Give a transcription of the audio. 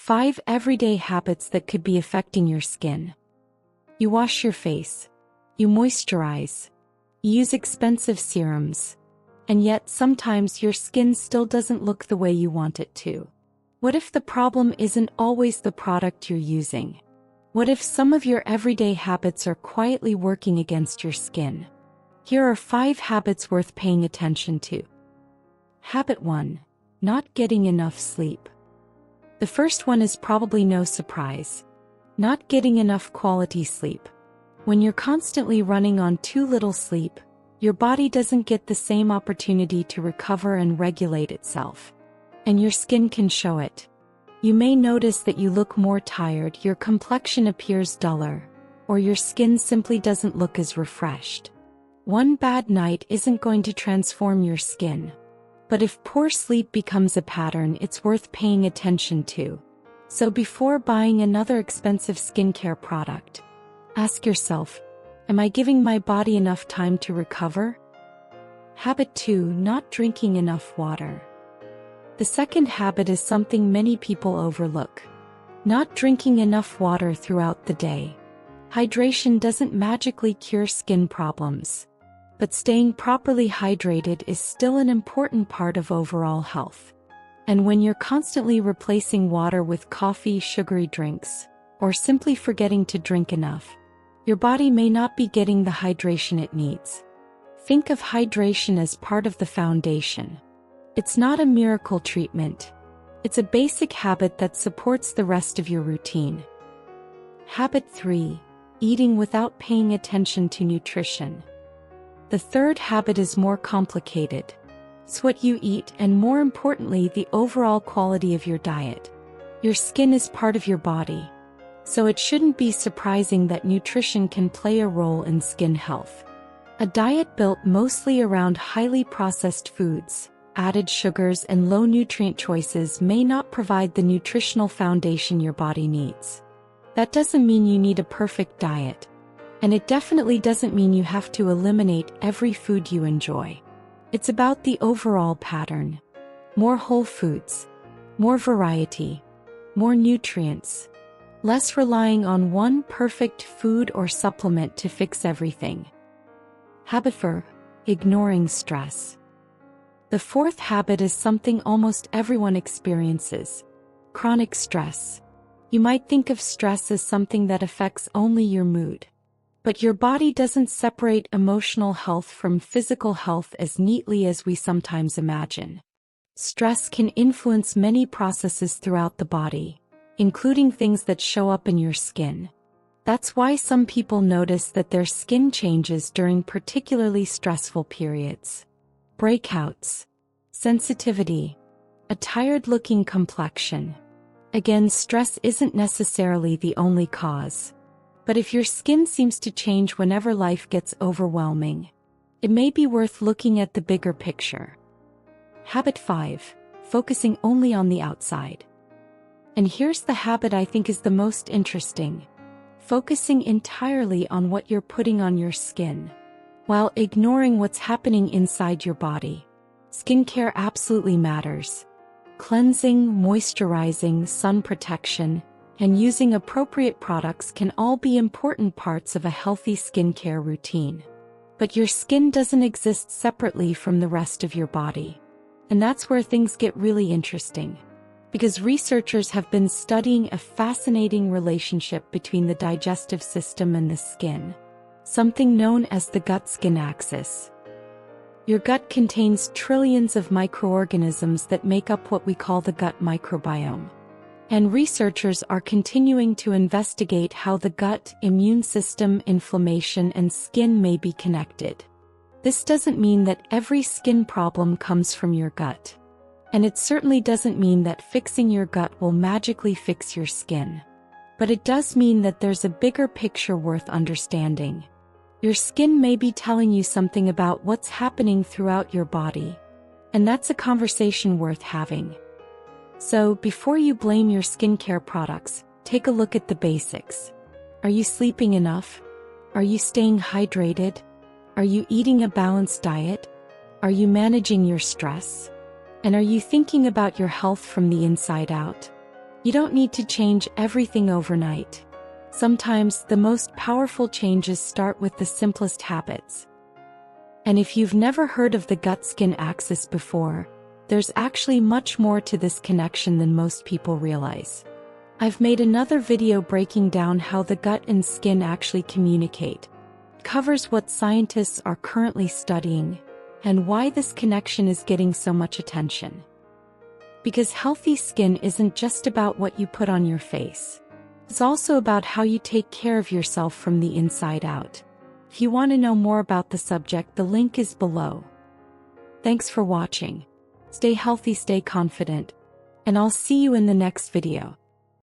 5 everyday habits that could be affecting your skin. You wash your face. You moisturize. You use expensive serums. And yet sometimes your skin still doesn't look the way you want it to. What if the problem isn't always the product you're using? What if some of your everyday habits are quietly working against your skin? Here are 5 habits worth paying attention to. Habit 1. Not getting enough sleep. The first one is probably no surprise. Not getting enough quality sleep. When you're constantly running on too little sleep, your body doesn't get the same opportunity to recover and regulate itself. And your skin can show it. You may notice that you look more tired, your complexion appears duller, or your skin simply doesn't look as refreshed. One bad night isn't going to transform your skin. But if poor sleep becomes a pattern, it's worth paying attention to. So before buying another expensive skincare product, ask yourself, am I giving my body enough time to recover? Habit 2. Not drinking enough water. The second habit is something many people overlook. Not drinking enough water throughout the day. Hydration doesn't magically cure skin problems. But staying properly hydrated is still an important part of overall health. And when you're constantly replacing water with coffee, sugary drinks, or simply forgetting to drink enough, your body may not be getting the hydration it needs. Think of hydration as part of the foundation. It's not a miracle treatment. It's a basic habit that supports the rest of your routine. Habit 3. Eating without paying attention to nutrition. The third habit is more complicated. It's what you eat and, more importantly, the overall quality of your diet. Your skin is part of your body, so it shouldn't be surprising that nutrition can play a role in skin health. A diet built mostly around highly processed foods, added sugars, and low nutrient choices may not provide the nutritional foundation your body needs. That doesn't mean you need a perfect diet. And it definitely doesn't mean you have to eliminate every food you enjoy. It's about the overall pattern. More whole foods, more variety, more nutrients, less relying on one perfect food or supplement to fix everything. Habit 4. Ignoring stress. The fourth habit is something almost everyone experiences: chronic stress. You might think of stress as something that affects only your mood. But your body doesn't separate emotional health from physical health as neatly as we sometimes imagine. Stress can influence many processes throughout the body, including things that show up in your skin. That's why some people notice that their skin changes during particularly stressful periods. Breakouts, sensitivity, a tired-looking complexion. Again, stress isn't necessarily the only cause. But if your skin seems to change whenever life gets overwhelming, it may be worth looking at the bigger picture. Habit 5. Focusing only on the outside. And here's the habit I think is the most interesting: focusing entirely on what you're putting on your skin, while ignoring what's happening inside your body. Skincare absolutely matters. Cleansing, moisturizing, sun protection, and using appropriate products can all be important parts of a healthy skincare routine. But your skin doesn't exist separately from the rest of your body. And that's where things get really interesting. Because researchers have been studying a fascinating relationship between the digestive system and the skin, something known as the gut-skin axis. Your gut contains trillions of microorganisms that make up what we call the gut microbiome. And researchers are continuing to investigate how the gut, immune system, inflammation, and skin may be connected. This doesn't mean that every skin problem comes from your gut. And it certainly doesn't mean that fixing your gut will magically fix your skin. But it does mean that there's a bigger picture worth understanding. Your skin may be telling you something about what's happening throughout your body. And that's a conversation worth having. So, before you blame your skincare products, take a look at the basics. Are you sleeping enough? Are you staying hydrated? Are you eating a balanced diet? Are you managing your stress? And are you thinking about your health from the inside out? You don't need to change everything overnight. Sometimes the most powerful changes start with the simplest habits. And if you've never heard of the gut-skin axis before, there's actually much more to this connection than most people realize. I've made another video breaking down how the gut and skin actually communicate. It covers what scientists are currently studying, and why this connection is getting so much attention. Because healthy skin isn't just about what you put on your face. It's also about how you take care of yourself from the inside out. If you want to know more about the subject, the link is below. Thanks for watching. Stay healthy, stay confident, and I'll see you in the next video.